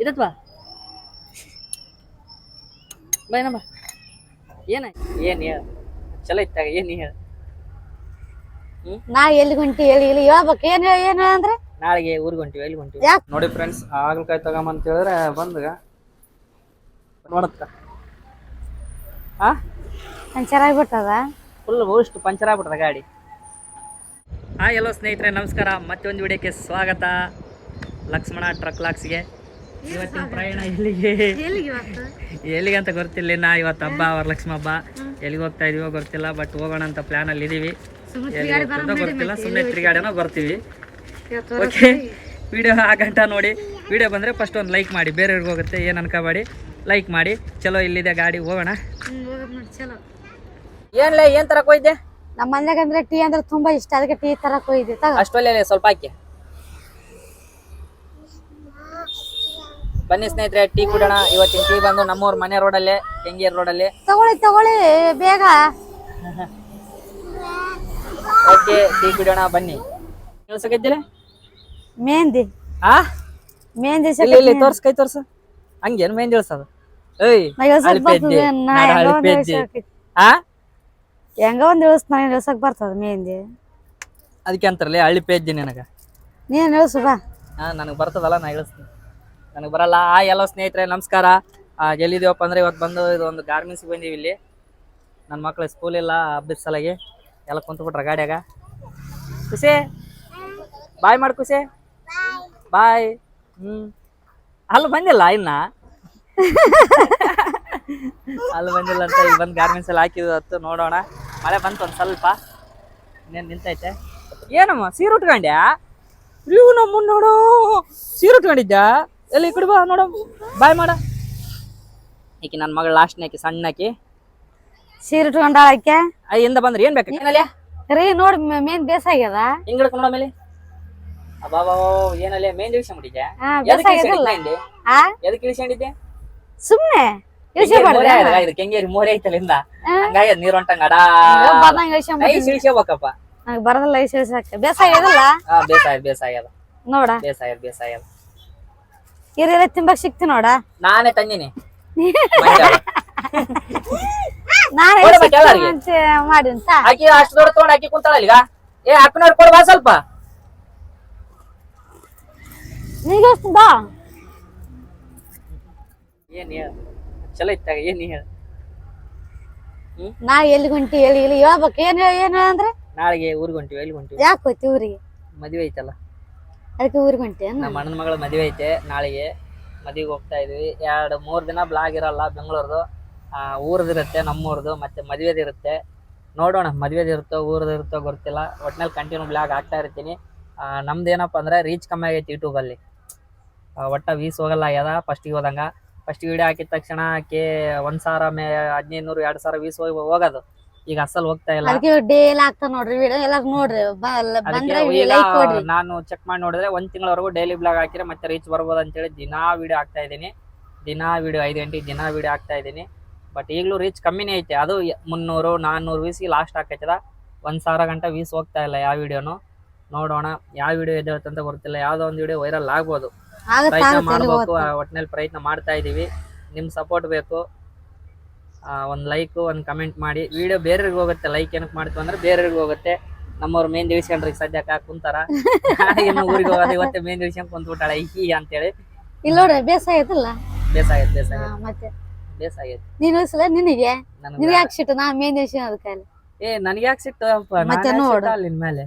ಇದತ್ವಾ ಬೈನಮ್ಮ ಏನ ಏನ್ ಹೇಳ ಚಲೋ ಇತ್ತಾಗ ಏನ್ ಹೇಳ ನಾ ಎಲ್ಲಿ ಹೊಂಟಿ ಹೇಳಿ ಇಲ್ಲಿ ಹೇಳ್ಬೇಕು ಏನ್ ಅಂದ್ರೆ ನಾಳೆಗೆ ಊರಿಗೆ ಹೊಂಟಿವಿ ಎಲ್ಲಿ ಹೊಂಟಿವಿ ಯಾಕೆ ನೋಡಿ ಫ್ರೆಂಡ್ಸ್ ಹಾಗಲಕಾಯಿ ತಗೊಂಬ ಅಂತ ಹೇಳಿದ್ರೆ ಬಂದಾಗ ನೋಡತ್ತ ಪಂಚರ್ ಆಗ್ಬಿಟ್ಟದ ಫುಲ್ ಊಷ್ಟು ಪಂಚರ್ ಆಗ್ಬಿಟ್ಟದ ಗಾಡಿ. ಹಾಯ್ ಎಲ್ಲೋ ಸ್ನೇಹಿತರೆ ನಮಸ್ಕಾರ, ಮತ್ತೆ ಒಂದು ವಿಡಿಯೋಕ್ಕೆ ಸ್ವಾಗತ. ಲಕ್ಷ್ಮಣ ಟ್ರಕ್ ಲಾಕ್ಸ್ಗೆ ಇವತ್ತಿನ ಪ್ರಯಾಣ ಎಲ್ಲಿಗೆ ಅಂತ ಗೊತ್ತಿಲ್ಲ. ನಾ ಇವತ್ತು ಹಬ್ಬ ವರಲಕ್ಷ್ಮಿ ಹಬ್ಬ, ಎಲ್ಲಿಗೆ ಹೋಗ್ತಾ ಇದೀವೋ ಗೊತ್ತಿಲ್ಲ, ಬಟ್ ಹೋಗೋಣ ಅಂತ ಪ್ಲಾನಲ್ಲಿ ಇದೀವಿ. ಗೊತ್ತಿಲ್ಲ, ಸುಮ್ಮನೆ ತಿರುಗಾಡೋಣ ಬರ್ತೀವಿ. ಓಕೆ, ವಿಡಿಯೋ ಆ ಗಂಟ ನೋಡಿ. ವಿಡಿಯೋ ಬಂದರೆ ಫಸ್ಟ್ ಒಂದು ಲೈಕ್ ಮಾಡಿ, ಬೇರೆಯವ್ರಿಗೆ ಹೋಗುತ್ತೆ ಏನು ಅನ್ಕೋಬೇಡಿ, ಲೈಕ್ ಮಾಡಿ. ಚಲೋ ಇಲ್ಲಿದೆ ಗಾಡಿ, ಹೋಗೋಣ. ಏನ್ಲೇ ಏನ್ ತರಕ್ ಹೋಯ್ದೆ? ನಮ್ಮ ಮನ್ಯಾಗ ಅಂದ್ರೆ ಟೀ ಅಂದ್ರೆ ತುಂಬಾ ಇಷ್ಟ, ಅದಕ್ಕೆ ಟೀ ತರಕ್ ಹೋಯ್ದೆ. ಅಷ್ಟೊಲ್ಲೆ ಸ್ವಲ್ಪ ಹಾಕಿ ಬನ್ನಿ ಸ್ನೇಹಿತರೆ, ಟೀ ಕುಡೋಣ. ಇವತ್ತಿನ ಟೀ ಬಂದು ನಮ್ಮೂರ್ ಮನೆ ರೋಡಲ್ಲೇ, ಕೆಂಗೇರ್ ರೋಡಲ್ಲಿ. ತಗೊಳ್ಳಿ ಬೇಗ. ಓಕೆ, ಟೀ ಕುಡಿಯೋಣ ಬನ್ನಿ. ಕೇಳಿಸಕೈತಿಲ್ಲ ಮೆಹಂದಿ ಇಲ್ಲಿ ತೋರ್ಸ್, ಕೈ ತೋರ್ಸು. ಹಂಗೇನು ಮೆಹಂದಿ ಇಳ್ಸೋದು? ಏಯ್ ಹೆಂಗ ಒಂದ್ ಇಳಿಸ್ ನಾನು ಇಳ್ಸಕ್ ಬರ್ತದ ಮೆಹಂದಿ? ಅದಕ್ಕೆ ಅಂತಾರಲ್ಲ ಹಳ್ಳಿ ಪೇಜ್ಜಿ. ನಿನಗ ನೀನ್ ಇಳಿಸು ಬಾ. ನನಗೆ ಬರ್ತದಲ್ಲ, ನಾ ಇಳಿಸ್ತೀನಿ. ನನಗೆ ಬರಲ್ಲ. ಎಲ್ಲ ಸ್ನೇಹಿತರೆ ನಮಸ್ಕಾರ. ಎಲ್ಲಿದ್ದೀವಪ್ಪ ಅಂದ್ರೆ ಇವತ್ತು ಬಂದು ಇದು ಒಂದು ಗಾರ್ಮೆಂಟ್ಸ್ಗೆ ಬಂದೀವಿ. ಇಲ್ಲಿ ನನ್ನ ಮಕ್ಳು ಸ್ಕೂಲ್ ಇಲ್ಲ, ಹಬ್ಬದ ಸಲಾಗಿ ಎಲ್ಲ ಕುಂತ್ಬಿಟ್ರ ಗಾಡಿಯಾಗ. ಖುಷಿ ಬಾಯ್ ಮಾಡು, ಖುಷಿ ಬಾಯ್. ಅಲ್ಲಿ ಬಂದಿಲ್ಲ ಇನ್ನ ಅಲ್ಲಿ ಬಂದಿಲ್ಲ ಅಂತ ಇಲ್ಲಿ ಬಂದು ಗಾರ್ಮೆಂಟ್ಸ್ ಎಲ್ಲ ಹಾಕಿದ್ವಿ. ಹೊತ್ತು ನೋಡೋಣ. ಮಳೆ ಬಂತು ಒಂದು ಸ್ವಲ್ಪ, ಇನ್ನೇನು ನಿಂತೈತೆ. ಏನಮ್ಮ ಸೀರೆ ಉಟ್ಕೊಂಡ್ಯಾ? ಇವು ನಮ್ಮ ನೋಡು, ಸೀರೆ ಉಟ್ಕೊಂಡಿದ್ಯಾ? ಎಲ್ಲಿ ಈ ಕಡೆ ಬಾ ನೋಡು, ಬಾಯ್ ಮಾಡ. ಈಕಿ ನನ್ನ ಮಗಳು ಲಾಸ್ಟ್ನಾಕಿ, ಸಣ್ಣಾಕಿ ಸೀರೆ ಉಟ್ಕೊಂಡಾಳ ಆಕೆ. ಹಿಂದ ಬಂದ್ರೆ ಏನ್ ಬೇಕು ರೀ ನೋಡ್ ಮೇನ್ ಬೇಸಾಗ್ಯದ. ಹಿಂಗ್ ನೋಡ ಮೇಲೆ. ಅಬ್ಬಾ ಏನಲ್ಲೇ ಮೇನ್ ಇಳಿಸ ಮಾಡಿದ್ಯಾ? ಎದಕ್ಕೆ ಇಳಿಸ್ಕೊಂಡಿದ್ದೆ? ಸುಮ್ನೆ ಕೆಂಗೇರಿ ಮೋರೆ ಐತಲ್ಲ ಹಿಂದ, ಹಂಗಾಗಿ ನೀರ್ ಹೊಂಟಂಗ ಇಳಿಸ್ಬೇಕಪ್ಪ. ಬರದಲ್ಲ ಬೇಸಾಗ್ಯದಲ್ಲ. ಬೇಸಾಗ್ಯದ ನೋಡ, ಬೇಸಾಗ್ಯದ. ಹಿರಿಯರ ತಿಂಬಕ್ ಸಿಕ್ತಿ ನೋಡ. ನಾನೇ ತಂದಿನಿ ಮಾಡಿ ಅಂತ ಆಕಿ ಅಷ್ಟು ದೊಡ್ಡ ತಗೊಂಡ್ ಆಕಿ ಕುಂತಾಳ ಈಗ. ಏ ಅಕ್ಕನವ್ರು ಕೊಡ್ಬಾ ಸ್ವಲ್ಪ. ನೀಗ ಬಾ. ಏನ್ ಹೇಳ ಚಲೋ ಇತ್ತಾಗ ಏನ್ ಹೇಳ. ನಾ ಎಲ್ಲಿ ಹೊಂಟಿ ಹೇಳಿ ಇಲ್ಲಿ ಹೇಳ್ಬೇಕು ಏನ್ ಅಂದ್ರೆ ನಾಳೆಗೆ ಊರಿಗೆ ಹೊಂಟಿವಿ. ಎಲ್ಲಿ ಹೊಂಟಿವಿ? ಯಾಕೆ ಹೋಯ್ತಿ ಊರಿಗೆ? ಮದ್ವೆ ಐತಲ್ಲ, ಅದಕ್ಕೆ ಊರಿಗೆ ಹೊಂಟಿ. ನಮ್ಮ ಅಣ್ಣನ ಮಗಳ ಮದ್ವೆ ಐತೆ. ನಾಳೆಗೆ ಮದ್ವೆಗೆ ಹೋಗ್ತಾ ಇದೀವಿ. 2-3 ದಿನ ಬ್ಲಾಗ್ ಇರಲ್ಲ. ಬೆಂಗಳೂರ್ದು ಊರದಿರುತ್ತೆ, ನಮ್ಮೂರ್ದು ಮತ್ತೆ ಮದ್ವೆದಿರುತ್ತೆ. ನೋಡೋಣ, ಮದ್ವೆದಿರುತ್ತೋ ಊರದಿರುತ್ತೋ ಗೊತ್ತಿಲ್ಲ. ಒಟ್ನಲ್ಲಿ ಕಂಟಿನ್ಯೂ ಬ್ಲಾಗ್ ಆಗ್ತಾ ಇರ್ತೀನಿ. ನಮ್ದೇನಪ್ಪ ಅಂದ್ರೆ ರೀಚ್ ಕಮ್ಮಿ ಆಗೈತಿ ಯೂಟ್ಯೂಬಲ್ಲಿ. ಒಟ್ಟ ವೀಸ್ ಹೋಗಲ್ಲ ಆಗ್ಯದ ಫಸ್ಟಿಗೆ ಹೋದಂಗ. ಫಸ್ಟ್ ವಿಡಿಯೋ ಹಾಕಿದ ತಕ್ಷಣ 1,000 1500-2000 ವೀಸ್ ಹೋಗೋದು. ಈಗ ಅಸಲ್ ಹೋಗ್ತಾ ಇಲ್ಲ. ನಾನು ಚೆಕ್ ಮಾಡಿ ನೋಡಿದ್ರೆ 1 ತಿಂಗಳವರೆಗೂ ಡೈಲಿ ಬ್ಲಾಗ್ ಹಾಕಿದ್ರೆ ಮತ್ತೆ ರೀಚ್ ಬರ್ಬೋದು ಅಂತೇಳಿ ದಿನಾ ವಿಡಿಯೋ ಹಾಕ್ತಾ ಇದ್ದೀನಿ. ದಿನಾ ವಿಡಿಯೋ 5 ಗಂಟೆಗೆ ದಿನಾ ವಿಡಿಯೋ ಹಾಕ್ತಾ ಇದ್ದೀನಿ. ಬಟ್ ಈಗಲೂ ರೀಚ್ ಕಮ್ಮಿನೇ ಐತೆ. ಅದು 300-400 ವೀಸ್ಗೆ ಲಾಸ್ಟ್ ಹಾಕೈತದ. 1,000 ಗಂಟೆ ವೀಸ್ ಹೋಗ್ತಾ ಇಲ್ಲ ಯಾವ ವಿಡಿಯೋನು. ನೋಡೋಣ ಯಾವ ವಿಡಿಯೋ ಎದ್ದೇಳುತ್ತಂತ ಗೊತ್ತಿಲ್ಲ. ಯಾವ್ದೋ ಒಂದು ವಿಡಿಯೋ ವೈರಲ್ ಆಗ್ಬೋದು. ಪ್ರಯತ್ನ ಮಾಡ್ಬೇಕು. ಒಟ್ಟಿನಲ್ಲಿ ಪ್ರಯತ್ನ ಮಾಡ್ತಾ ಇದೀವಿ. ನಿಮ್ ಸಪೋರ್ಟ್ ಬೇಕು. ಒಂದು ಲೈಕ್, ಒಂದು ಕಮೆಂಟ್ ಮಾಡಿ. ವಿಡಿಯೋ ಬೇರೆಯವ್ರಿಗೆ ಹೋಗುತ್ತೆ. ಲೈಕ್ ಏನಕ್ಕೆ ಮಾಡ್ತೀವಿ ಅಂದ್ರೆ ಬೇರೆಯವ್ರಿಗೆ ಹೋಗುತ್ತೆ. ನಮ್ಮವ್ರು ಮೇನ್ ದಿವಸ್ಕೊಂಡ್ರಿಗೆ ಸದ್ಯಕ್ಕೆ ಕುಂತಾರ. ಇನ್ನು ಊರಿಗೆ ಹೋಗೋದು. ಇವತ್ತೇ ಮೇನ್ ದಿವಸ ಕುಂತ್ಬಿಟ್ಟಾಳೆ ಈ ಅಂತೇಳಿ. ಇಲ್ಲ ನೋಡ್ರಿ ಬೇಸಾಗೈತಲ್ಲ. ಬೇಸಾಗೈತೆ ಮತ್ತೆ ಬೇಸಾಗೈತೆ. ನೀನು ನಿನಗೆ ನಿನಗೆ ಯಾಕೆ ಸಿಟ್ಟು? ನಾ ಮೇನ್ ದಿವಸ ಅದಕ್ಕೆ ನನಗೆ ಯಾಕೆ ಸಿಟ್ಟು? ನಿನ್ ಮೇಲೆ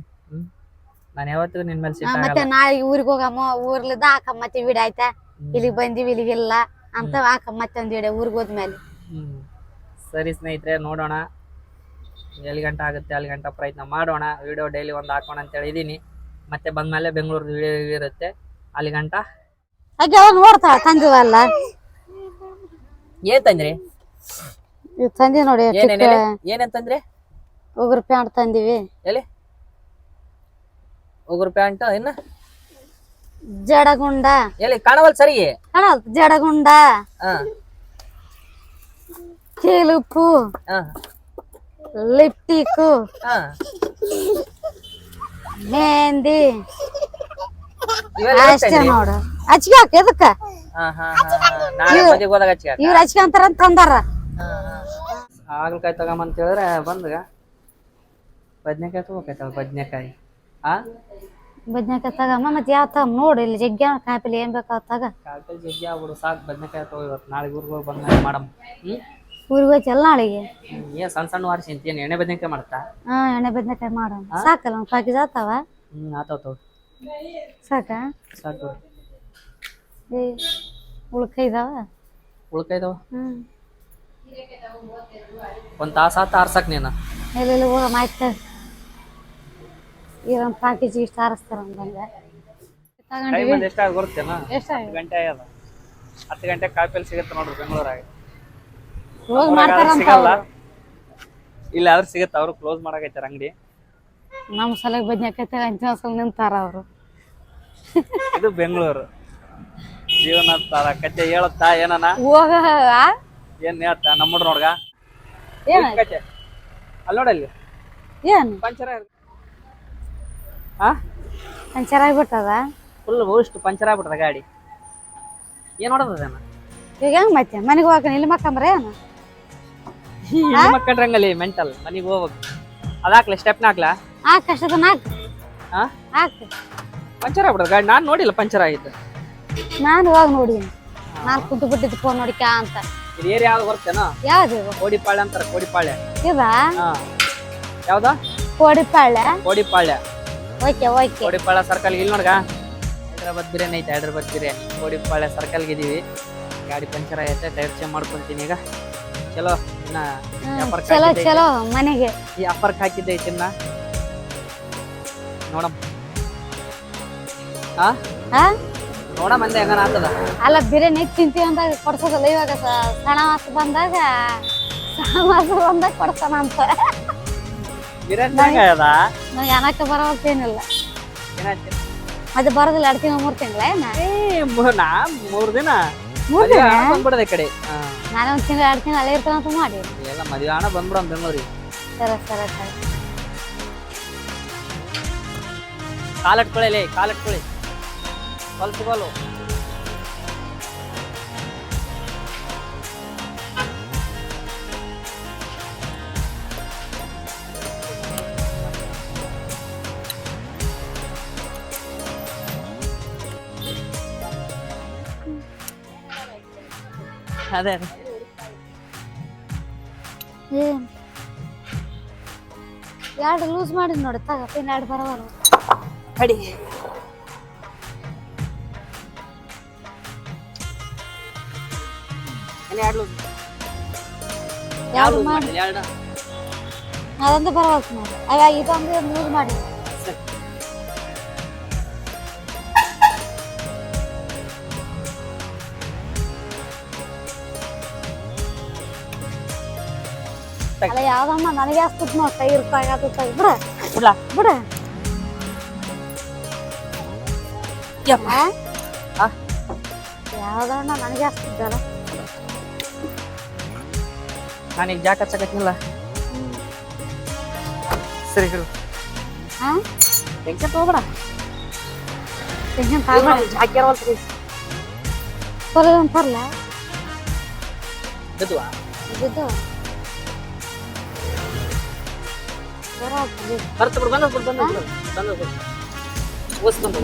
ನಾನು ಯಾವತ್ತಿಗೂ ನಿನ್ ಮೇಲೆ ಸಿಟ್ಟು. ಮತ್ತೆ ನಾಳೆ ಊರಿಗೆ ಹೋಗಮ್ಮ, ಊರ್ಲಿದ್ದ ಹಾಕ ಮತ್ತೆ ವಿಡಿಯೋ ಆಯ್ತಾ ಇಲ್ಲಿಗೆ ಬಂದಿವಿ ಇಲ್ಲಿಗಿಲ್ಲ ಅಂತ ಹಾಕ ಮತ್ತೆ ಒಂದ್ ವಿಡಿಯೋ ಊರಿಗೆ ಹೋದ್ಮೇಲೆ. ಸರಿ ಸ್ನೇಹಿತರೆ, ನೋಡೋಣ ಎಲ್ಲಿ ಗಂಟೆ ಆಗುತ್ತೆ ಅಲ್ಲಿ ಗಂಟೆ ಪ್ರಯತ್ನ ಮಾಡೋಣ. ವಿಡಿಯೋ ಡೈಲಿ ಒಂದು ಹಾಕೋಣ ಅಂತೇಳಿ ಇದೀನಿ. ಮತ್ತೆ ಬಂದ್ಮೇಲೆ ಬೆಂಗಳೂರು ವಿಡಿಯೋ ಇರುತ್ತೆ. ಅಲ್ಲಿ ಗಂಟ ನೋಡ್ತಾಳ. ತಂದಿವಲ್ಲ, ಏನ್ ತಂದ್ರಿ? ತಂದಿ ನೋಡಿ. ಏನೇನ್ ತಂದ್ರಿ? ಉಗುರು ಪ್ಯಾಂಟ್ ತಂದಿವಿ. ಎಲ್ಲಿ ಉಗುರು ಪ್ಯಾಂಟ್? ಇನ್ನ ಜಡಗುಂಡ ಎಲ್ಲಿ ಕಾಣವಲ್ ಸರಿ? ಜಡಗುಂಡ, ಕೀಲುಪ್ಪು, ಲಿಪ್ಟಿಕ್, ಮೆಹಂದಿ ಅಷ್ಟೇ ನೋಡು. ಹಚ್ಚಿಗೆ ಹಾಕ. ಎದಕ್ಕ ನಾಳೆ ಮದಿಗೆ ಹೋದಾಗ ಹಚ್ಚಿ ಇವ್ರು ಹಚ್ಕೊಂತಾರ ಅಂತ ತಂದಾರ. ಹಾಗಲಕಾಯಿ ತಗೊಂಬಂತ ಹೇಳಿದ್ರೆ ಬಂದ್ಗ ಬದ್ನೆಕಾಯಿ ತಗೋಕೈತಲ್ಲ ಬದ್ನೆಕಾಯಿ. ಬದ್ನೆಕಾಯಿ ತಗಮ್ಮ ಮತ್ತೆ ಯಾವ ತಗ ನೋಡಿ ಇಲ್ಲಿ ಜಗ್ಗ ಕಾಯಿಪಲ್ಲೆ ಏನ್ ಬೇಕಾವ್ ತಗ. ಕಾಯಿಪಲ್ಲೆ ಜಗ್ಗಿ ಆಗ್ಬಿಡು ಸಾಕು ಬದ್ನೆಕಾಯಿ ತಗೋ ಇವತ್ತು ನಾಳೆ ಊರಿಗೆ ಹೋಗಿ ಬಂದಾಗ ಮಾಡಮ್. ಊರಿಗೆ ಹೋಯ್ತಿ ಎಲ್ಲ ನಾಳೆಗೆ. ಏನ್ ಸಣ್ಣ ಸಣ್ಣ ವಾರಿಸಿ ಏನು ಎಣ್ಣೆ ಬದ್ನೆಕಾಯಿ ಮಾಡ್ತಾ? ಎಣ್ಣೆ ಬದ್ನೆಕಾಯಿ ಮಾಡೋಣ ಸಾಕಲ್ಲ ಒಂದು ಪ್ಯಾಕೇಜ್ ಆತಾವ. ಆತಾವ್ ತಗೋ ಸಾಕ ಸಾಕು. ಏ ಉಳ್ಕಾಯಿ ಇದಾವ ಉಳ್ಕಾಯ್ದವ ಒಂದು ತಾಸು ಆತ ಆರ್ಸಕ್ ನೀನು ಎಲ್ಲೆಲ್ಲಿ ಹೋಗ ಮಾಯ್ತ ಈಗ ಒಂದು ಪ್ಯಾಕೇಜ್ ಇಷ್ಟು ಆರಿಸ್ತಾರ ಅಂದಂಗೆ ಟೈಮ್ ಎಷ್ಟಾಗ ಬರ್ತೇನ? ಎಷ್ಟು 10 ಗಂಟೆ ಆಗ್ಯದ. 10 ಗಂಟೆ ಕಾಯಿಪಲ್ಲೆ ಸಿಗುತ್ತೆ ನೋಡ್ರಿ ಬೆಂಗಳೂರಾಗ. ಹೋಗಿ ಮಾಡ್ತಾರಂತ ಸಿಗಲ್ಲ ಇಲ್ಲ ಆದ್ರೆ ಸಿಗತ್ತ. ಅವ್ರು ಕ್ಲೋಸ್ ಮಾಡಕೈತಾರ ಅಂಗಡಿ. ನಮ್ಮ ಸಲ ಬದ್ನೆಕಾಯಿ ತಗೊಂತ ಸಲ ನಿಂತಾರ ಅವರು. ಇದು ಬೆಂಗಳೂರು ಜೀವನ ಕತೆ ಹೇಳುತ್ತಾ ಏನನ ಹೋಗ ಏನ್ ಹೇಳ್ತಾ ನಮ್ಮ ಹುಡ್ರ ನೋಡ್ಗ ಏನ ಕತೆ ಅಲ್ಲಿ ನೋಡಲ್ಲಿ ಏನು ಪಂಚರ ಪಂಚರ್ ಆಗ್ಬಿಟ್ಟದ. ಫುಲ್ ಇಷ್ಟು ಪಂಚರ್ ಆಗ್ಬಿಟ್ಟದ ಗಾಡಿ. ಏನ್ ನೋಡೋದೇನ ಈಗ ಹೆಂಗ್ ಮತ್ತೆ ಮನೆಗೆ ಹೋಗ ಇಲ್ಲಿ ಮಕ್ಕಂಬ್ರೆ ಏನು ಮಕ್ಕಂಡ್ರಂಗಲ್ಲಿ ಮೆಂಟಲ್ ಮನಿಗೆ ಹೋಗ್ಬೇಕು. ಅದಾಕ್ಲ ಸ್ಟೆಪ್ನ ಹಾಕ್ಲಾ? ಕಷ್ಟದ ನಾಲ್ಕು ಹಾಕು ಪಂಚರ್ ಆಗ್ಬಿಡದ ಗಾಡಿ. ನಾನ್ ನೋಡಿಲ್ಲ ಪಂಚರ್ ಆಗಿತ್ತು. ನಾನು ಇವಾಗ ನೋಡಿ ನಾನು ಕುಂತು ಬಿಟ್ಟಿದ್ದು ಫೋನ್ ನೋಡಿಕ ಅಂತ. ಇದು ಏರಿಯಾ ಯಾವ್ದು ಬರ್ತೇನೋ? ಯಾವ್ದು ಕೋಡಿಪಾಳ್ಯ ಅಂತಾರ. ಕೋಡಿಪಾಳ್ಯ ಇದಾ ಯಾವ್ದ? ಕೋಡಿಪಾಳ್ಯ. ಕೋಡಿಪಾಳ್ಯ ಓಕೆ ಓಕೆ. ಕೋಡಿಪಾಳ್ಯ ಸರ್ಕಲ್ ಇಲ್ಲಿ ನೋಡ್ಗ ಹೈದ್ರಾಬಾದ್ ಬಿರಿಯಾನಿ ಐತೆ. ಹೈದ್ರಾಬಾದ್ ಬಿರಿಯಾನಿ ಕೋಡಿಪಾಳ್ಯ ಸರ್ಕಲ್ಗೆ ಇದೀವಿ. ಗಾಡಿ ಪಂಚರ್ ಆಗೈತೆ. ಟೈರ್ ಚೇಂಜ್ ಮಾಡ್ಕೊಂತೀನಿ ಈಗ. ಚಲೋ ಇನ್ನ ಚಲೋ ಚಲೋ ಮನೆಗೆ ಈ ಅಪ್ಪರ್ಕ್ ಹಾಕಿದ್ದೆ ಐತಿ ಇನ್ನ ನೋಡಮ್. ನೋಡಮ್ ಅಂದೆ ಹೆಂಗನ ಆಗ್ತದ. ಅಲ್ಲ ಬಿರಿಯಾನಿ ತಿಂತೀವಿ ಅಂದಾಗ ಕೊಡ್ಸೋದಲ್ಲ. ಇವಾಗ ಸಣ ಮಾಸ ಬಂದಾಗ ಕೊಡ್ತಾನ ಅಂತ. ಬಿರಿಯಾನಿ ಹೆಂಗದ? ನಾವು ಏನಕ್ಕೆ ಬರೋದೇನಿಲ್ಲ. ಏನಾಯ್ತು? ಅದು ಬರೋದಿಲ್ಲ 2 ತಿಂಗಳು 3 ತಿಂಗಳ ಏನ? ನಾ 3 ದಿನ ಬಂದ್ಬಿಡದೆ ಕಡೆ. ನಾನು 1 ತಿಂಗಳು 2 ತಿಂಗಳು ಅಲ್ಲೇ ಇರ್ತಾನ ಅಂತ ಮಾಡಿ ಎಲ್ಲ ಮದುವೆ ಹಣ ಬಂದ್ಬಿಡ ಬೆಂಗಳೂರಿಗೆ. ಸರಿ ಸರಿ ಸರಿ. ಕಾಲಟ್ಕೊಳ್ಳಿ ಕಾಲಟ್ಕೊಳ್ಳಿ ಕಲ್ತ್ಕೊಳ್ಳು. ಅದೇ ಎರಡು ಲೂಸ್ ಮಾಡಿ ನೋಡಿ ತಗಪ್ಪ. 2 ಬರವಲ್ಲ ಕಡಿ. ಯಾವ್ದು ಮಾಡಿ ಅದೊಂದು ಬರವಲ್ತು ನೋಡಿ. ಇದೊಂದು ಲೂಸ್ ಮಾಡಿ. ಅಲ್ಲ ಯಾವ್ದಮ್ಮ ನನಗೆ ಅಷ್ಟು ನೋಡಿ ಟೈರ್ ತಾಗ ಬಿಡ ಬಿಡ್ಲಾ ಬಿಡ. ಯಾವ್ದಣ್ಣ ನನಗೆ ಅಷ್ಟಿದ್ದಲ್ಲ. ನಾನೀಗ ಜಾಕ್ ಹಚ್ಚಕತ್ತಿಲ್ಲ. ಸರಿ ಹೇಳು. ಟೆನ್ಷನ್ ತಗೋಬೇಡ. ಟೆನ್ಷನ್ ತಗೋಬೇಡ. ಜಾಕಿರವಲ್ರಿ ತರಲ್ಲ ಬಿದ್ವಾ ಬಿದ್ದು ಬರ್ತ ಬಿಡು. ಬಂದ ಬಿಡು ಬಂದ ಬಿಡು ಓಸ್ಕೊಂಡು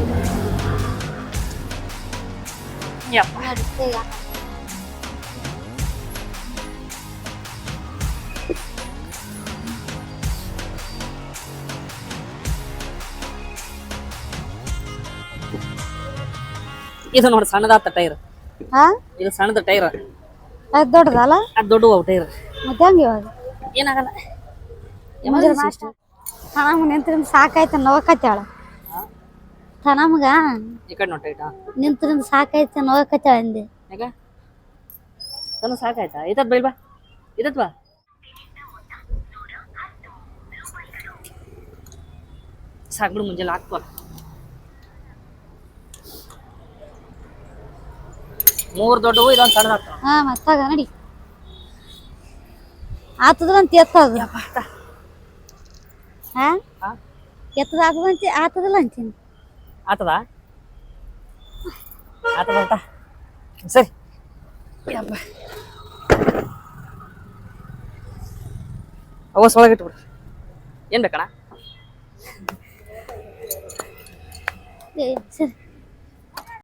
ಇದು ನೋಡಿ ಸಣ್ಣದಾತ ಟೈರ್. ಇದು ಸಣ್ಣದ ಟೈರ್. ಅದು ದೊಡ್ಡದಲ್ಲ? ಅದು ದೊಡ್ಡವು ಟೈರ್. ಮತ್ತೆ ಹೆಂಗ ಇವಾಗ? ಏನಾಗಲ್ಲ. ನಮ್ಗೆ ನಿಂತ್ರಿಂದ ಸಾಕಾಯ್ತು ನೋವಕತ್ತಾಳ. ನಮ್ಗ ಈ ಕಡೆ ನೋಡಿ ಟೈಟಾ ನಿಂತ್ರಿಂದ ಸಾಕಾಯ್ತು ನೋವಕತ್ತಾಳ ಅಂದೆ. ಯಾಕ ತನ್ನ ಸಾಕಾಯ್ತಾ? ಇದತ್ ಬೈಲ್ ಬಾ. ಇದತ್ ಬಾ. ಸಾಕ್ಬಿಡು ಮುಂಜಾನೆ ಹಾಕ್ಕೋ. 3 ದೊಡ್ಡವು ಇದೊಂದು ಸಣ್ಣದಾಗ್ತ. ಮತ್ತಾಗ ನಡಿ ಆತದಂತ ಎತ್ತದ. ಎತ್ತದ ಆತದಂತ ಆತದಲ್ಲ ಅಂತೀನಿ. ಆತದ ಆತದಂತ ಸರಿ ಅವಸ್ ಒಳಗೆ ಇಟ್ಬಿಡು. ಏನ್ ಬೇಕಣ್ಣ? ಸರಿ